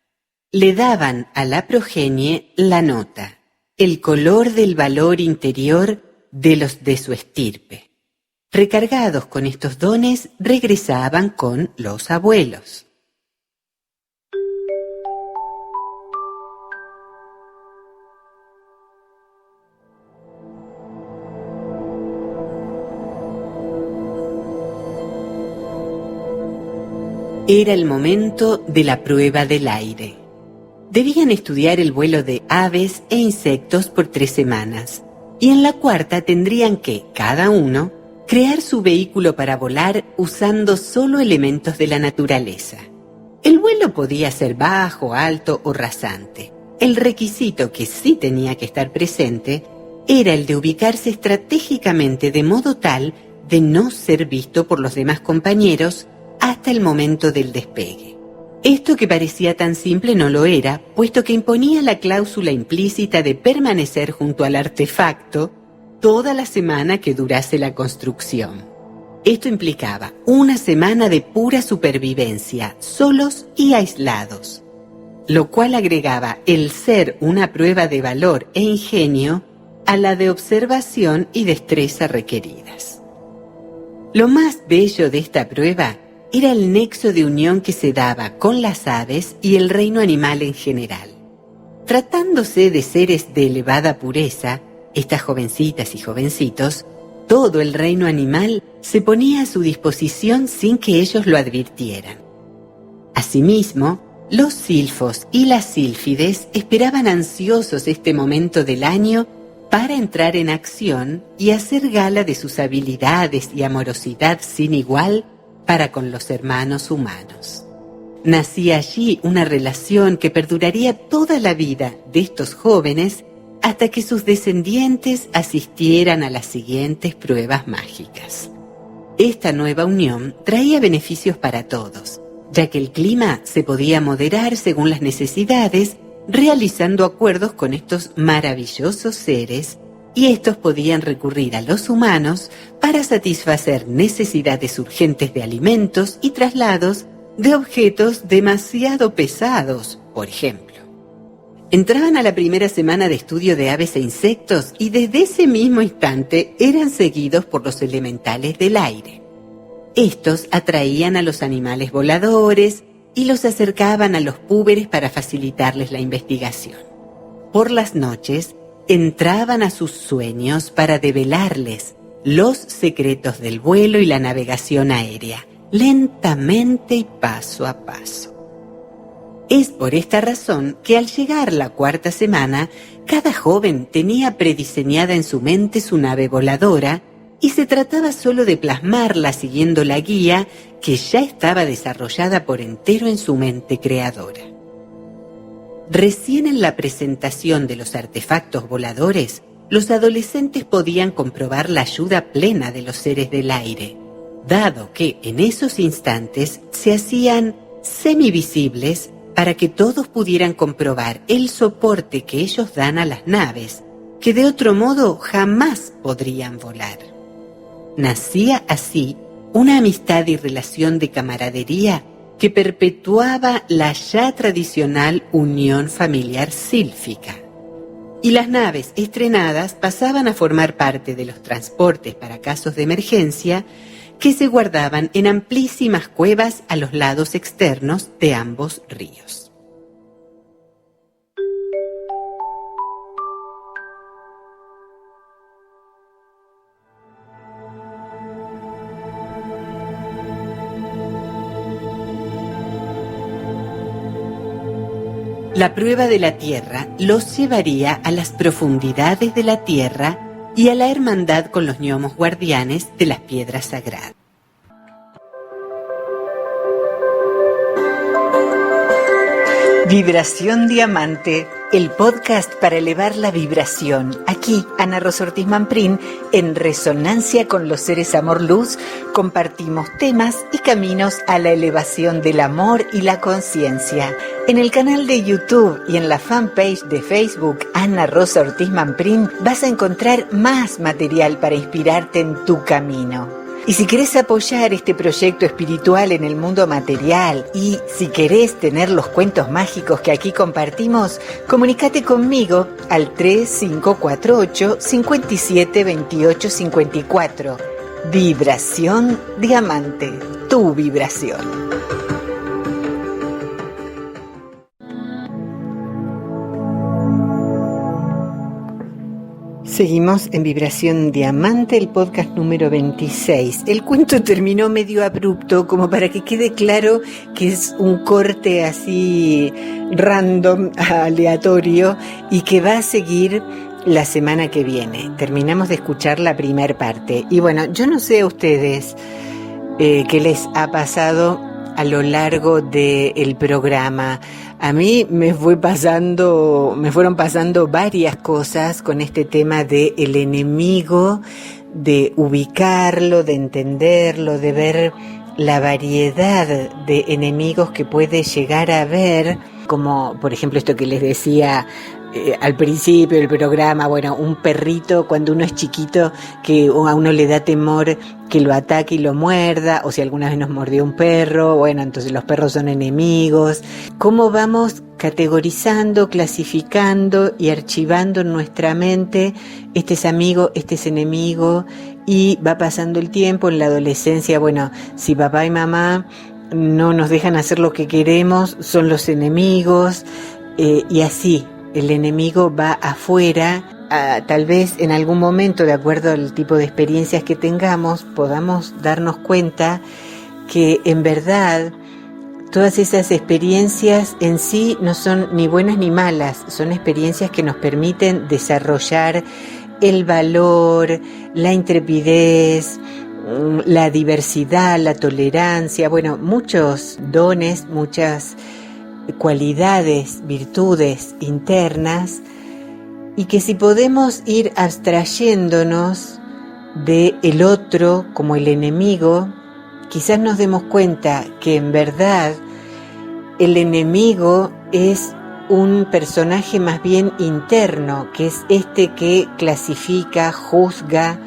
Speaker 1: le daban a la progenie la nota, el color del valor interior de los de su estirpe. Recargados con estos dones, regresaban con los abuelos. Era el momento de la prueba del aire. Debían estudiar el vuelo de aves e insectos por 3 semanas, y en la cuarta tendrían que, cada uno, crear su vehículo para volar usando solo elementos de la naturaleza. El vuelo podía ser bajo, alto o rasante. El requisito que sí tenía que estar presente era el de ubicarse estratégicamente de modo tal de no ser visto por los demás compañeros hasta el momento del despegue. Esto que parecía tan simple no lo era, puesto que imponía la cláusula implícita de permanecer junto al artefacto toda la semana que durase la construcción. Esto implicaba una semana de pura supervivencia, solos y aislados, lo cual agregaba el ser una prueba de valor e ingenio a la de observación y destreza requeridas. Lo más bello de esta prueba era el nexo de unión que se daba con las aves y el reino animal en general. Tratándose de seres de elevada pureza, estas jovencitas y jovencitos, todo el reino animal se ponía a su disposición sin que ellos lo advirtieran. Asimismo, los silfos y las sílfides esperaban ansiosos este momento del año para entrar en acción y hacer gala de sus habilidades y amorosidad sin igual para con los hermanos humanos. Nacía allí una relación que perduraría toda la vida de estos jóvenes hasta que sus descendientes asistieran a las siguientes pruebas mágicas. Esta nueva unión traía beneficios para todos, ya que el clima se podía moderar según las necesidades, realizando acuerdos con estos maravillosos seres, y estos podían recurrir a los humanos para satisfacer necesidades urgentes de alimentos y traslados de objetos demasiado pesados, por ejemplo. Entraban a la primera semana de estudio de aves e insectos y desde ese mismo instante eran seguidos por los elementales del aire. Estos atraían a los animales voladores y los acercaban a los púberes para facilitarles la investigación. Por las noches, entraban a sus sueños para develarles los secretos del vuelo y la navegación aérea, lentamente y paso a paso. Es por esta razón que al llegar la cuarta semana, cada joven tenía prediseñada en su mente su nave voladora y se trataba solo de plasmarla siguiendo la guía que ya estaba desarrollada por entero en su mente creadora. Recién en la presentación de los artefactos voladores, los adolescentes podían comprobar la ayuda plena de los seres del aire, dado que en esos instantes se hacían semivisibles para que todos pudieran comprobar el soporte que ellos dan a las naves, que de otro modo jamás podrían volar. Nacía así una amistad y relación de camaradería que perpetuaba la ya tradicional unión familiar sílfica. Y las naves estrenadas pasaban a formar parte de los transportes para casos de emergencia que se guardaban en amplísimas cuevas a los lados externos de ambos ríos. La prueba de la tierra los llevaría a las profundidades de la tierra y a la hermandad con los gnomos guardianes de las piedras sagradas. Vibración Diamante, el podcast para elevar la vibración. Aquí, Ana Rosa Ortiz Mamprín, en resonancia con los seres amor-luz, compartimos temas y caminos a la elevación del amor y la conciencia. En el canal de YouTube y en la fanpage de Facebook, Ana Rosa Ortiz Mamprín, vas a encontrar más material para inspirarte en tu camino. Y si querés apoyar este proyecto espiritual en el mundo material y si querés tener los cuentos mágicos que aquí compartimos, comunícate conmigo al 3548 57 28 54. Vibración Diamante, tu vibración. Seguimos en Vibración Diamante, el podcast número 26. El cuento terminó medio abrupto, como para que quede claro que es un corte así random, aleatorio, y que va a seguir la semana que viene. Terminamos de escuchar la primera parte. Y bueno, yo no sé a ustedes qué les ha pasado a lo largo del programa. A mí me fueron pasando varias cosas con este tema de el enemigo, de ubicarlo, de entenderlo, de ver la variedad de enemigos que puede llegar a haber, como por ejemplo esto que les decía al principio del programa, bueno, un perrito cuando uno es chiquito que a uno le da temor que lo ataque y lo muerda, o si alguna vez nos mordió un perro, bueno, entonces los perros son enemigos. ¿Cómo vamos categorizando, clasificando y archivando en nuestra mente este es amigo, este es enemigo? Y va pasando el tiempo, en la adolescencia, bueno, si papá y mamá no nos dejan hacer lo que queremos, son los enemigos, y así. El enemigo va afuera, tal vez en algún momento, de acuerdo al tipo de experiencias que tengamos, podamos darnos cuenta que en verdad todas esas experiencias en sí no son ni buenas ni malas, son experiencias que nos permiten desarrollar el valor, la intrepidez, la diversidad, la tolerancia, bueno, muchos dones, muchas cualidades, virtudes internas, y que si podemos ir abstrayéndonos de el otro como el enemigo, quizás nos demos cuenta que en verdad el enemigo es un personaje más bien interno, que es este que clasifica, juzga,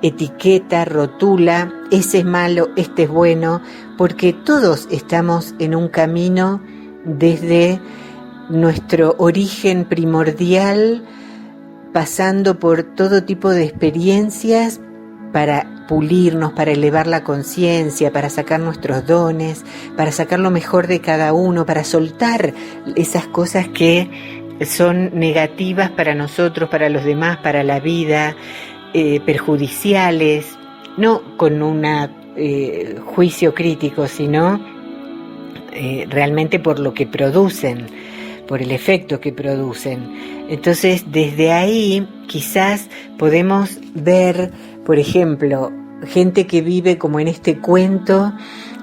Speaker 1: etiqueta, rotula, ese es malo, este es bueno, porque todos estamos en un camino desde nuestro origen primordial, pasando por todo tipo de experiencias para pulirnos, para elevar la conciencia, para sacar nuestros dones, para sacar lo mejor de cada uno, para soltar esas cosas que son negativas para nosotros, para los demás, para la vida, perjudiciales, no con un juicio crítico, sino realmente por lo que producen, por el efecto que producen. Entonces, desde ahí quizás podemos ver, por ejemplo, gente que vive como en este cuento,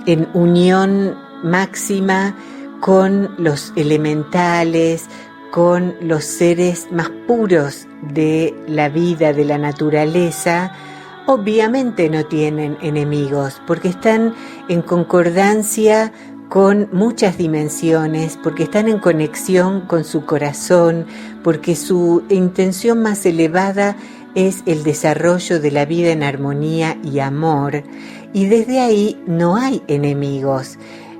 Speaker 1: en unión máxima con los elementales, con los seres más puros de la vida, de la naturaleza. Obviamente no tienen enemigos, porque están en concordancia con muchas dimensiones, porque están en conexión con su corazón, porque su intención más elevada es el desarrollo de la vida en armonía y amor, y desde ahí no hay enemigos.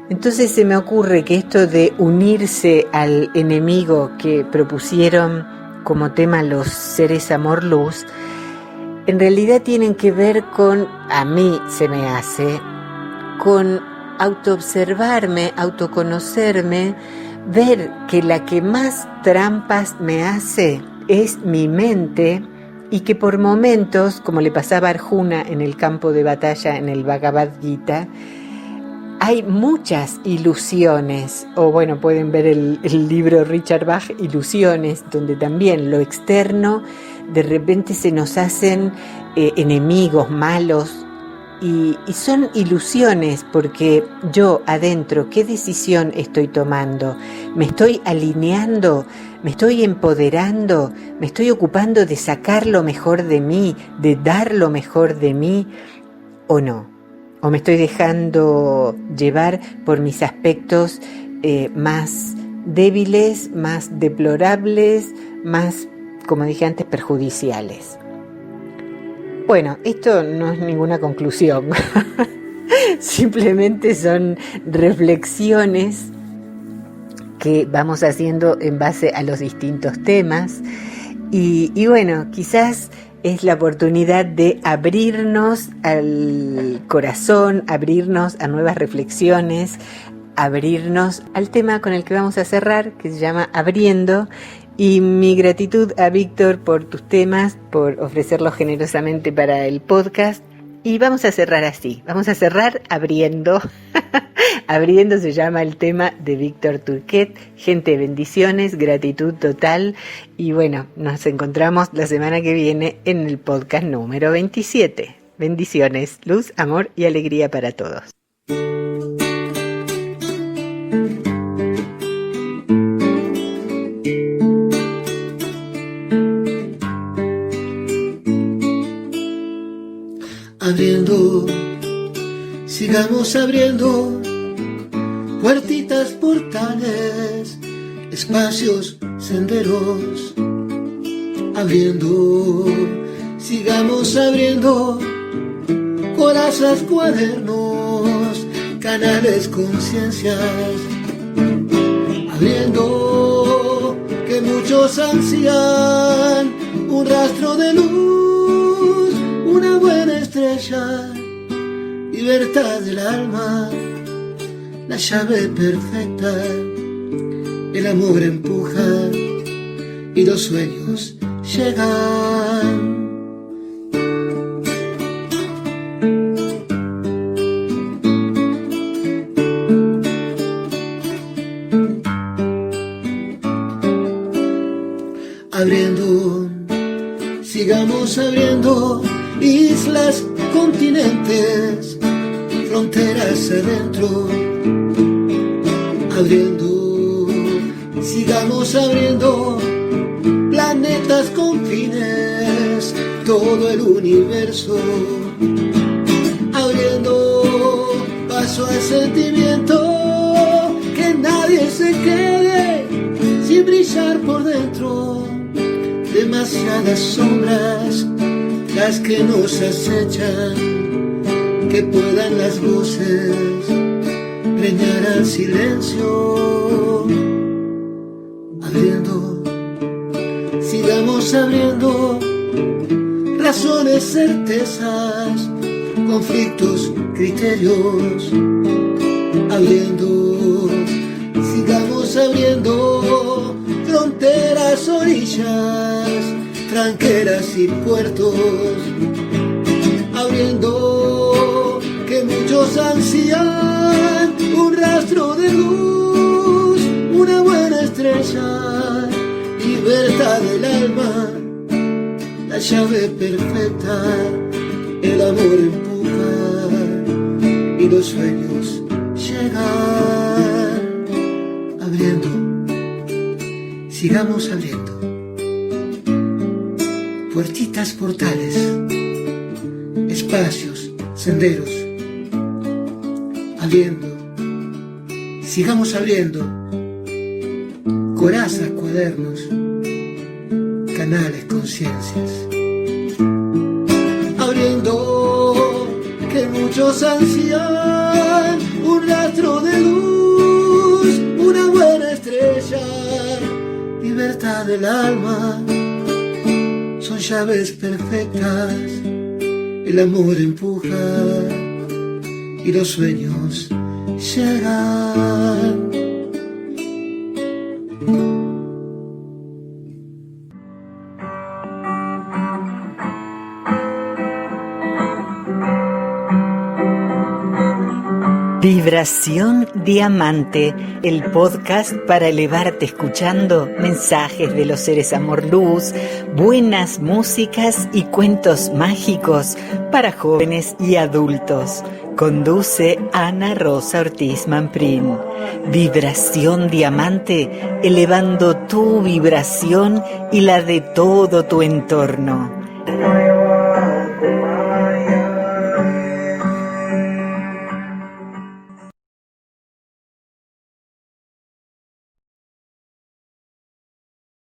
Speaker 1: Entonces se me ocurre que esto de unirse al enemigo que propusieron como tema los seres amor-luz, en realidad tienen que ver con, a mí se me hace, con autoobservarme, autoconocerme, ver que la que más trampas me hace es mi mente, y que por momentos, como le pasaba a Arjuna en el campo de batalla en el Bhagavad Gita, hay muchas ilusiones, o bueno, pueden ver el libro Richard Bach, Ilusiones, donde también lo externo de repente se nos hacen enemigos, malos, y son ilusiones, porque yo adentro, ¿qué decisión estoy tomando? ¿Me estoy alineando? ¿Me estoy empoderando? ¿Me estoy ocupando de sacar lo mejor de mí, de dar lo mejor de mí, o no? ¿O me estoy dejando llevar por mis aspectos más débiles, más deplorables, más, como dije antes, perjudiciales? Bueno, esto no es ninguna conclusión, simplemente son reflexiones que vamos haciendo en base a los distintos temas y bueno, quizás es la oportunidad de abrirnos al corazón, abrirnos a nuevas reflexiones, abrirnos al tema con el que vamos a cerrar, que se llama Abriendo. Y mi gratitud a Víctor por tus temas, por ofrecerlos generosamente para el podcast. Y vamos a cerrar así, vamos a cerrar abriendo. Abriendo se llama el tema de Víctor Turquet. Gente, bendiciones, gratitud total. Y bueno, nos encontramos la semana que viene en el podcast número 27. Bendiciones, luz, amor y alegría para todos.
Speaker 2: Abriendo, sigamos abriendo puertitas, portales, espacios, senderos. Abriendo, sigamos abriendo corazas, cuadernos, canales, conciencias. Abriendo, que muchos ansían un rastro de luz, una buena estrella, libertad del alma, la llave perfecta, el amor empuja y los sueños llegan. Abriendo, sigamos abriendo islas, continentes, fronteras adentro. Abriendo, sigamos abriendo planetas, confines, todo el universo. Abriendo paso al sentimiento, que nadie se quede sin brillar por dentro. Demasiadas sombras las que nos acechan, que puedan las voces preñar al silencio. Abriendo, sigamos abriendo razones, certezas, conflictos, criterios. Abriendo, sigamos abriendo fronteras, orillas, tranqueras y puertos. Abriendo, que muchos ansían un rastro de luz, una buena estrella, libertad del alma, la llave perfecta, el amor empuja y los sueños llegan. Abriendo, sigamos abriendo puertitas, portales, espacios, senderos. Abriendo, sigamos abriendo corazas, cuadernos, canales, conciencias. Abriendo, que muchos ansían un rastro de luz, una buena estrella, libertad del alma, son llaves perfectas, el amor empuja y los sueños llegan.
Speaker 1: Vibración Diamante, el podcast para elevarte escuchando mensajes de los seres amor luz, buenas músicas y cuentos mágicos para jóvenes y adultos. Conduce Ana Rosa Ortiz Manprín. Vibración Diamante, elevando tu vibración y la de todo tu entorno.